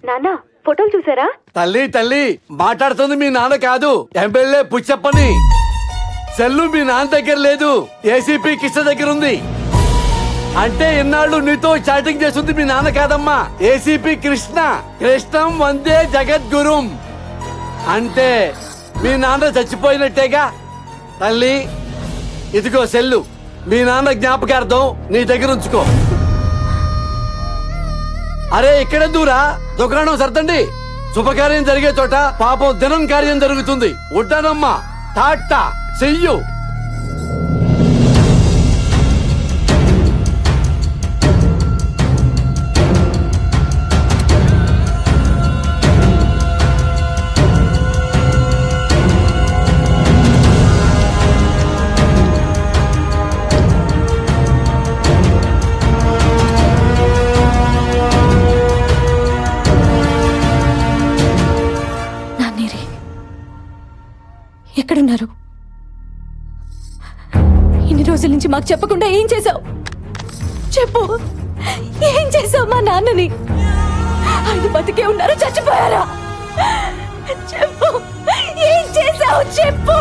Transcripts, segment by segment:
నాన్న ఫోటోలు చూసారా? తల్లి తల్లి మాట్లాడుతుంది మీ నాన్న కాదు, ఎమ్మెల్యే పుచ్చప్పని. సెల్లు మీ నాన్న దగ్గర లేదు, ఏసీపీ కృష్ణ దగ్గర ఉంది. అంటే ఇన్నాళ్ళు నీతో చాటింగ్ చేస్తుంది మీ నాన్న కాదమ్మా, ఏసీపీ కృష్ణ. కృష్ణం వందే జగద్గురుం. అంటే మీ నాన్న చచ్చిపోయినట్టేగా. తల్లి ఇదిగో సెల్లు, మీ నాన్న జ్ఞాపకార్థం నీ దగ్గర ఉంచుకో. అరే ఇక్కడే దూరా, దుకాణం సర్దండి. శుభకార్యం జరిగే చోట పాపం దినం కార్యం జరుగుతుంది. ఉంటానమ్మా, టాటా, చెయ్యు. ఎక్కడున్నారు? ఇన్ని రోజుల నుంచి మాకు చెప్పకుండా ఏం చేశావు? చెప్పు, ఏం చేశావు మా నాన్నని? ఆయన బతికే ఉన్నారా, చచ్చిపోయారా? చెప్పు, ఏం చేశావు చెప్పు.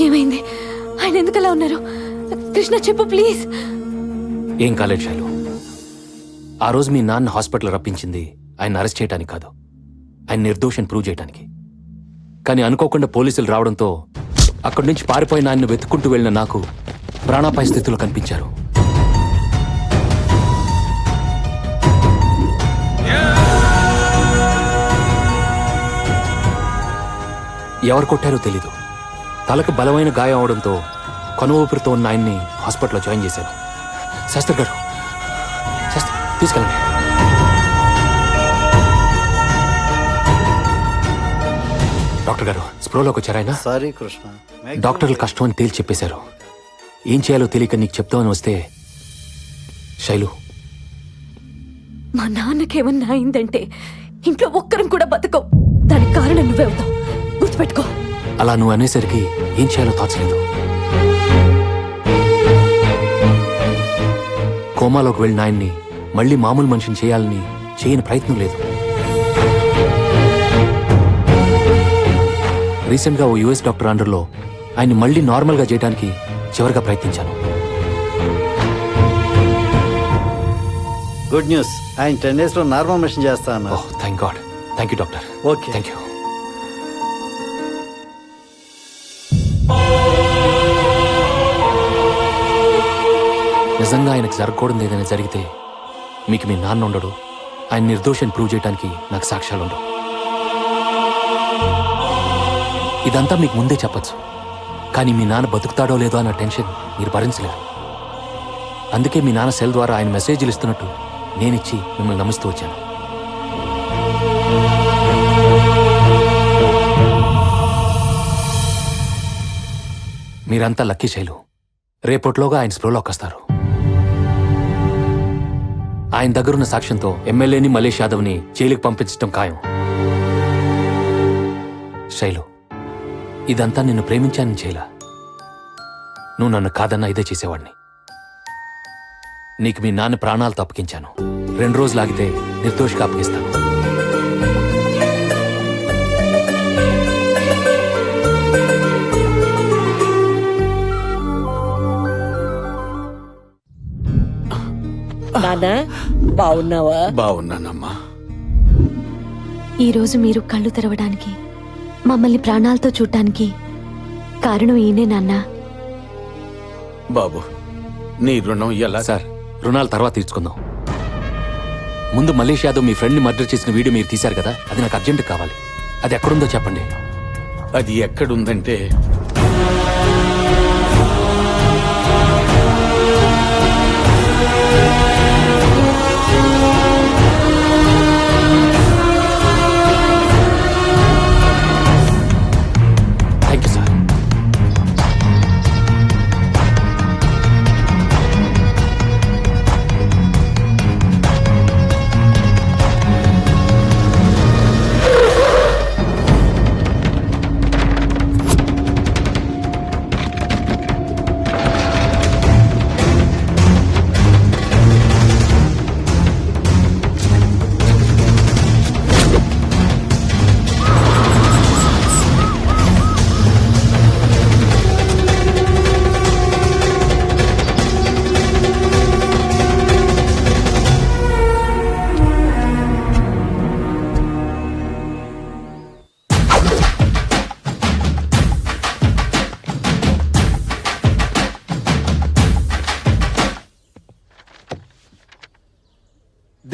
ఏమైంది? ఆయన ఎందుకలా ఉన్నారు? కృష్ణ చెప్పు ప్లీజ్. ఏం కాలేదు శైలు. ఆ రోజు మీ నాన్న హాస్పిటల్ రప్పించింది ఆయన అరెస్ట్ చేయడానికి కాదు, ఆయన నిర్దోషం ప్రూవ్ చేయడానికి. కానీ అనుకోకుండా పోలీసులు రావడంతో అక్కడి నుంచి పారిపోయిన ఆయన్ని వెతుక్కుంటూ వెళ్ళిన నాకు ప్రాణాపాయ స్థితిలో కనిపించారు. ఎవరు కొట్టారో తెలీదు. తలకు బలమైన గాయం అవడంతో కొన ఊపిరితో ఉన్న ఆయన్ని హాస్పిటల్లో జాయిన్ చేశారు. శాస్త్రి గారు, తీసుకెళ్ళండి. డాక్టర్ గారు స్ప్రోలోకి వచ్చారాయన? సారీ కృష్ణ, డాక్టర్లు కష్టం అని తేల్చి చెప్పేశారు. ఏం చేయాలో తెలియక నీకు చెప్తామని వస్తే. శైలు, మా నాన్నకేమన్నా అయిందంటే ఇంట్లో ఒక్కరం కూడా బతకం. దానికి కారణం నువ్వే అవుతావు, గుర్తుపెట్టుకో. అలా నువ్వు అనేసరికి ఏం చేయాలో తోచలేదు. కోమాలోకి వెళ్ళిన ఆయన్ని మళ్ళీ మామూలు మనిషిని చేయాలని చేయని ప్రయత్నం లేదు. రీసెంట్గా ఓ యుఎస్ డాక్టర్ అండర్లో ఆయన్ని మళ్ళీ నార్మల్గా చేయడానికి చివరిగా ప్రయత్నించాను. గుడ్ న్యూస్, ఆయన 10 days లో నార్మల్ మెషిన్ చేస్తా అన్నా. Oh thank God. Thank you doctor. Okay, thank you. నిజంగా ఆయనకు జరగకూడదు ఏదైనా జరిగితే మీకు మీ నాన్న ఉండడు, ఆయన నిర్దోషాన్ని ప్రూవ్ చేయడానికి నాకు సాక్ష్యాలు ఉండవు. ఇదంతా మీకు ముందే చెప్పచ్చు, కానీ మీ నాన్న బతుకుతాడో లేదో అన్న టెన్షన్ మీరు భరించలేరు. అందుకే మీ నాన్న సెల్ ద్వారా ఆయన మెసేజ్లు ఇస్తున్నట్టు నేనిచ్చి మిమ్మల్ని నమ్మిస్తూ వచ్చాను. మీరంతా లక్కీ శైలు. రేపట్లోగా ఆయన స్ప్రోలోకి వస్తారు. ఆయన దగ్గరున్న సాక్ష్యంతో ఎమ్మెల్యేని మలేష్ యాదవ్ని జైలుకి పంపించడం ఖాయం. శైలు, ఇదంతా నిన్ను ప్రేమించానని చేయలా. నువ్వు నన్ను కాదన్నా ఇదే చేసేవాడిని. నీకు మీ నాన్న ప్రాణాలు తప్పకించాను. 2 రోజులు ఆగితే నిర్దోషిగా అప్పగిస్తాను. నానా బాగున్నావా? బాగున్నానమ్మా. ఈరోజు మీరు కళ్ళు తెరవడానికి, మమ్మల్ని ప్రాణాలతో చూడటానికి కారణం ఈయనే నాన్న. బాబు, నీ రుణం ఎలా? సార్, రుణాలు తర్వాత తీర్చుకుందాం. ముందు మలేష్ యాదవ్ మీ ఫ్రెండ్ని మర్డర్ చేసిన వీడియో మీరు తీశారు కదా, అది నాకు అర్జెంట్ కావాలి. అది ఎక్కడుందో చెప్పండి. అది ఎక్కడుందంటే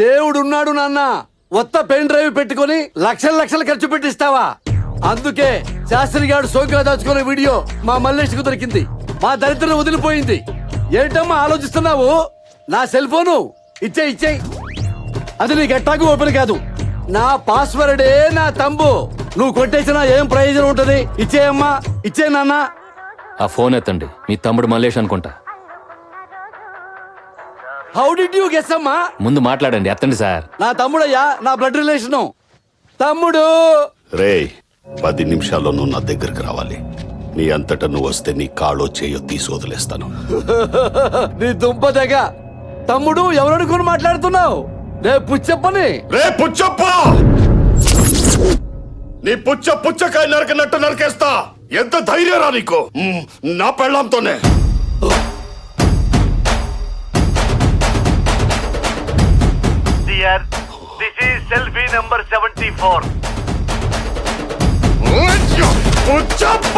దేవుడున్నాడు నాన్న. కొత్త పెన్ డ్రైవ్ పెట్టుకొని లక్షలు లక్షలు ఖర్చు పెట్టిస్తావా? అందుకే శాస్త్రి గారు సోగ్గా దాచుకునే వీడియో మా మల్లేష్కు దొరికింది. మా దరిద్రం వదిలిపోయింది. ఏంటమ్మా ఆలోచిస్తున్నావు? నా సెల్ ఫోను ఇచ్చేయి. అది నీకు ఎట్టాగు ఓపెన్ కాదు. నా పాస్వర్డే నా తంబు. నువ్వు కొట్టేసినా ఏం ప్రయోజనం ఉంటది? ఇచ్చేయమ్మా, ఇచ్చే నాన్న. ఆ ఫోన్ ఎత్తండి. మీ తమ్ముడు మల్లేష్ అనుకుంటా. హౌ డిడ్ యూ గెస్ అమ్మా? ముందు మాట్లాడండి, ఎత్తండి సార్. నా తమ్ముడయ్యా, నా బ్లడ్ రిలేషను. తమ్ముడు రేయ్ 10 నిమిషాల్లో నువ్వు నా దగ్గరికి రావాలి. నీ అంతటా నువ్వు వస్తే నీ కాళ్ళో చేయో తీసి వదిలేస్తాను. నీ దుంప దగ్గ. తమ్ముడు ఎవరనుకుని మాట్లాడుతున్నావు? రే పుచ్చప్పని. రే పుచ్చప్ప, నీ పుచ్చకాయ నరకనట్టు నరికేస్తా. ఎంత ధైర్యరా నీకు? నా పెళ్ళాంతోనే. Dear, this is selfie number 74. Puchappa!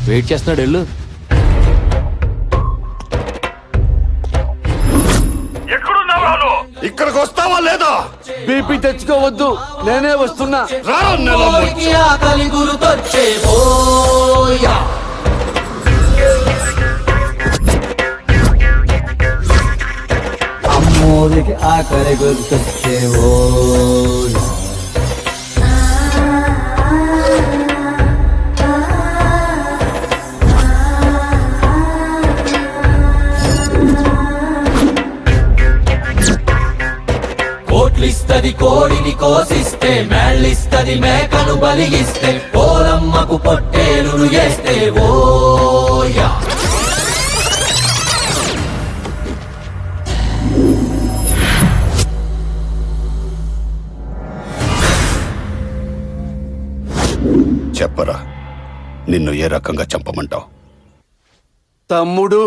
Wait చేస్తున్నాడు, వెళ్ళు. ఎక్కడున్నావు నువ్వు? ఇక్కడికి వస్తావా లేదా? బీపీ తెచ్చుకోవద్దు, నేనే వస్తున్నా. రా నెల ముందు. అమ్మోదికి ఆకలి గుర్తొచ్చేవో. కోట్లిస్తది కోడిని కోసిస్తే, మేళ్ళిస్తది మేకను బలిగిస్తే, పోలమ్మకు పొట్టేలును చేస్తే ఓయా. చెప్పరా, నిన్ను ఏ రకంగా చంపమంటావు? తమ్ముడు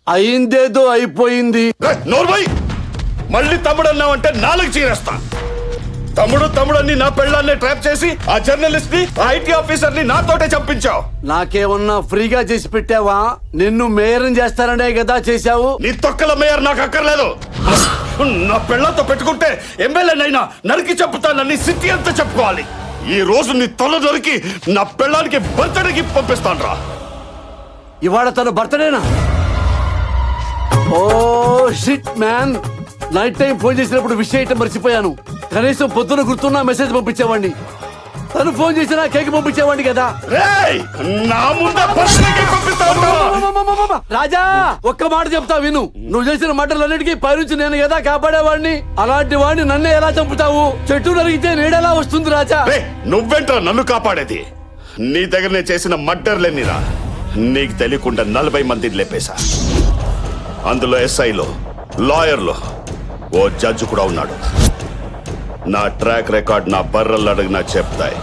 అయిందేదో అయిపోయింది. నోర్వై, మళ్ళీ తమ్ముడు అన్నావంటే నాలుగు చీరేస్తా. తమ్ముడు అని నా పెళ్ళాన్ని ట్రాప్ చేసి ఆ జర్నలిస్ట్ ని, ఐటీ ఆఫీసర్ ని నాతోటే చంపించావు. నాకేమన్నా ఫ్రీగా చేసి పెట్టావా? నిన్ను మేయర్ని చేస్తారనే కదా చేశావు. నీ తొక్కల మేయర్ నాకు అక్కర్లేదు. నా పెళ్ళంతో పెట్టుకుంటే ఎమ్మెల్యేనైనా నరికి చెప్పుతానని సిటీ అంతా చెప్పుకోవాలి. ఈ రోజు నీ తల నరికి నా పెళ్ళానికి బర్త్డేకి పంపిస్తాను రా. ఇవాళ తన బర్త్డేనా? Oh shit man. Night time phone చేసినప్పుడు విష్ చేయటం మర్చిపోయాను. కనీసం పొద్దున గుర్తున్నా మెసేజ్ పంపించేవాడిని. తను ఫోన్ చేసినా కేక్ పంపించేవాడిని కదా. రేయ్, నా ముందే బర్త్డేకి పంపిస్తాను. రాజా, ఒక్క మాట చెప్తా విను. నువ్వు చేసిన మాటలన్నిటికీ పైనుంచి నేను కదా కాపాడేవాడిని. అలాంటి వాడిని నన్నే ఎలా చంపుతావు? చెట్టు నరిగితే నీడెలా వస్తుంది రాజా? రేయ్, నువ్వేంట్రా నన్ను కాపాడేది? నీ దగ్గర నేను చేసిన మర్డర్లేనిరా. నీకు తెలియకుండా 40 మందిని లేపేశా. అందులో ఎస్ఐలో, లాయర్లో, ఓ జడ్జి కూడా ఉన్నాడు. నా ట్రాక్ రికార్డ్ నా బర్రలు అడిగినా చెప్తాయి.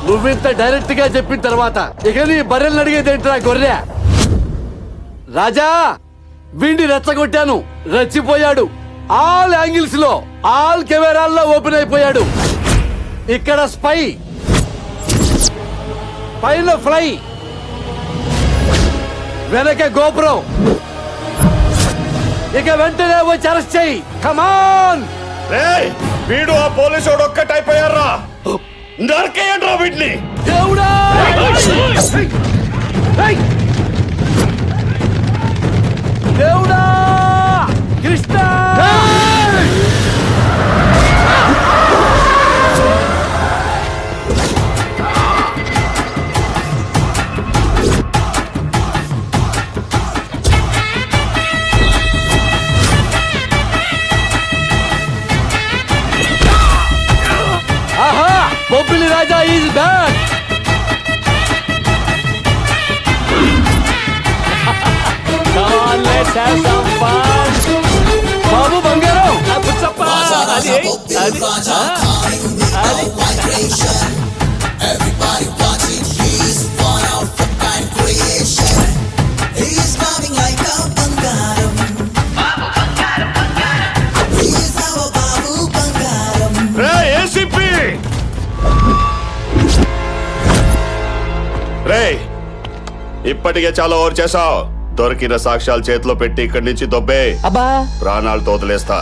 నువ్వింత డైరెక్ట్ గా చెప్పిన తర్వాత ఇక నీ బర్రెల్ని అడిగేదేంట్రా గొర్రె? రాజా, వీడిని రెచ్చగొట్టాను, రెచ్చిపోయాడు. ఆల్ యాంగిల్స్ లో, ఆల్ కెమెరాల్లో ఓపెన్ అయిపోయాడు. ఇక్కడ స్పై, పైన ఫ్లై, వెనక గోపురం. ఇక వెంటనే వచ్చి అరెస్ట్ చేయి. కమాన్. రేయ్, వీడు ఆ పోలీసు ఒక్కటైపోయారా? నరికేయండ్రా వీడిని. దేవుడా! దేవుడా! కృష్ణ! ఆహా! బొబ్బిలి రాజా ఈజ్ బ్యాక్. బాబు బంగారం, రే ఏసీపీ, రే ఇప్పటికే చాలా ఓవర్ చేసావు. దొరికిన సాక్ష్యాలు చేతిలో పెట్టి ఇక్కడి నుంచి దొబ్బే. అబ్బా ప్రాణాలతో వదిలేస్తా.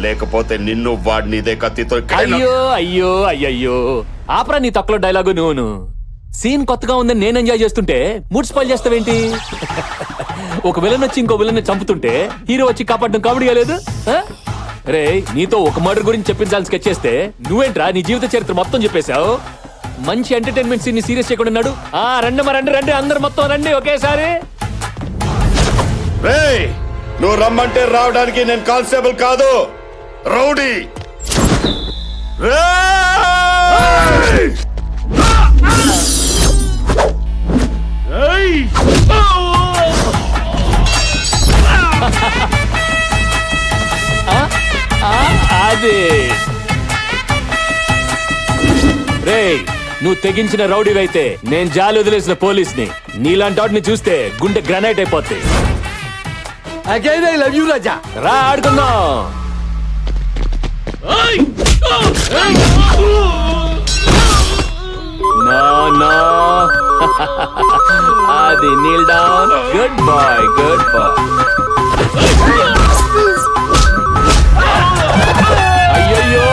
లేకపోతే నిన్ను వాడిని ఇదే కత్తితో అయ్యో అయ్యో అయ్యయ్యో ఆపరా నీ తక్కువ డైలాగు నువ్వును. సీన్ కొత్తగా ఉందని నేను ఎంజాయ్ చేస్తుంటే మూడ్ స్పాయిల్ చేస్తావేంటి? ఒక విలన్ వచ్చి ఇంకో విలన్ చంపుతుంటే హీరో వచ్చి కాపాడడం కామెడీగా లేదు? రే నీతో ఒక మర్డర్ గురించి చెప్పించాలని స్కెచ్ చేస్తే నువ్వేంట్రా నీ జీవిత చరిత్ర మొత్తం చెప్పేశావు. మంచి ఎంటర్టైన్మెంట్ సీన్ ని సీరియస్ చేయకుండా ఉన్నాడు. రండి రండి రండి అందరు మొత్తం రండి ఒకేసారి. రే నువ్వు రమ్మంటే రావడానికి నేను కానిస్టేబుల్ కాదు, రౌడీ. రేయ్! అదే రే నువ్వు తెగించిన రౌడీవైతే నేను జాలి వదిలేసిన పోలీస్ని. నీలాంటి వాటిని చూస్తే గుండె గ్రనైట్ అయిపోద్ది. అగైన్ ఐ లవ్ యూ రాజా. రా ఆడుకుందాం. No, no. అది kneel down. Good boy, good boy. అయ్యయ్యో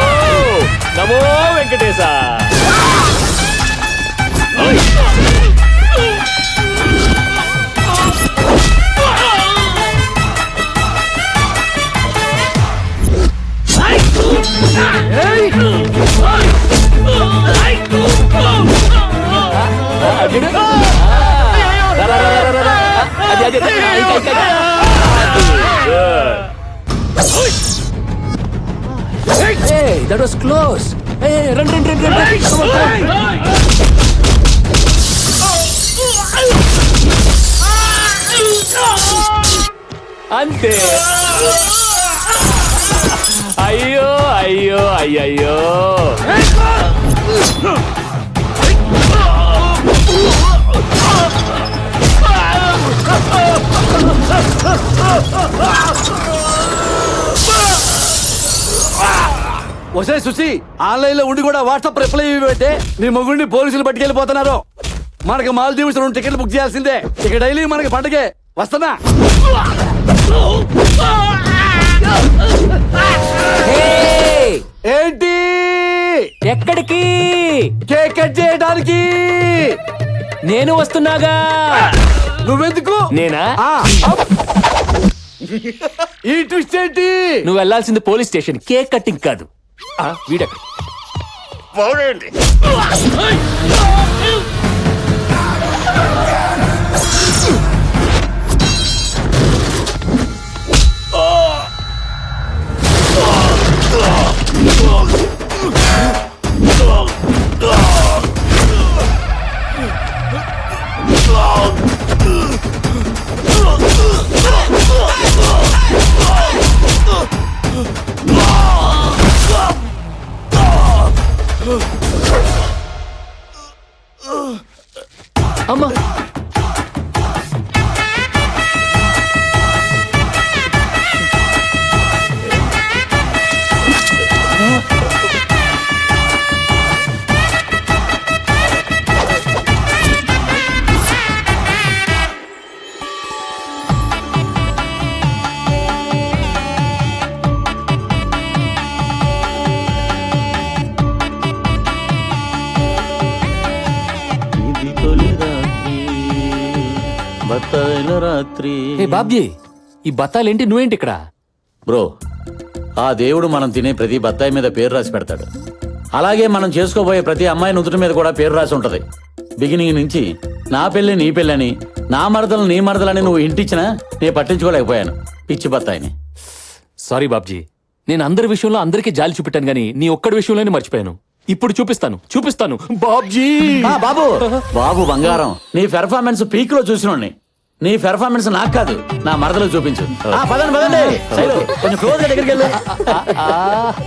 నమో Venkatesha. Hey, that was close. Hey, run. Come on. అంతే. అయ్యో అయ్యో అయ్యయ్యో. వసే సుసి ఆన్లైన్ లో ఉండి కూడా వాట్సాప్ రిప్లై ఇవ్వబెట్టే నీ మొగుడిని పోలీసులు పట్టుకెళ్ళిపోతున్నారు. మనకి మాల్దీవ్స్ 2 టికెట్లు బుక్ చేయాల్సిందే. ఇక డైలీ మనకి పండగే. వస్తున్నా. ఏంటి ఎక్కడికి? కేక్ కట్ చేయడానికి. నేను వస్తున్నాగా. నువ్వెందుకు? నేనా? ఈ ట్విస్ట్ ఏంటి? నువ్వు వెళ్లాల్సింది పోలీస్ స్టేషన్, కేక్ కట్టింగ్ కాదు. వీడెక్కడ? పోగండి. అమ్మా ఏ బాబ్జీ, ఈ బత్తాలేంటి? నువ్వేంటి ఇక్కడ? బ్రో, ఆ దేవుడు మనం తినే ప్రతి బత్తాయి మీద పేరు రాసి పెడతాడు. అలాగే మనం చేసుకోబోయే ప్రతి అమ్మాయి నుదుటి మీద కూడా పేరు రాసి ఉంటది. బిగినింగ్ నుంచి నా పెళ్లి నీ పెళ్ళని, నా మరదలు నీ మరదలని నువ్వు ఇంటిచ్చినా నేను పట్టించుకోలేకపోయాను. పిచ్చి బత్తాయిని. సారీ బాబ్జీ, నేను అందరి విషయంలో అందరికీ జాలి చూపెట్టాను గానీ నీ ఒక్కడి విషయంలోనే మర్చిపోయాను. ఇప్పుడు చూపిస్తాను బాబ్జీ. బాబు బాబు బంగారం, నీ పెర్ఫార్మెన్స్ పీక్ లో చూసినోడ్ని. నీ పెర్ఫార్మెన్స్ నాకు కాదు, నా మరదలు చూపించు. పదండి సైలు, కొంచెం క్లోజ్ దగ్గరికి వెళ్ళు.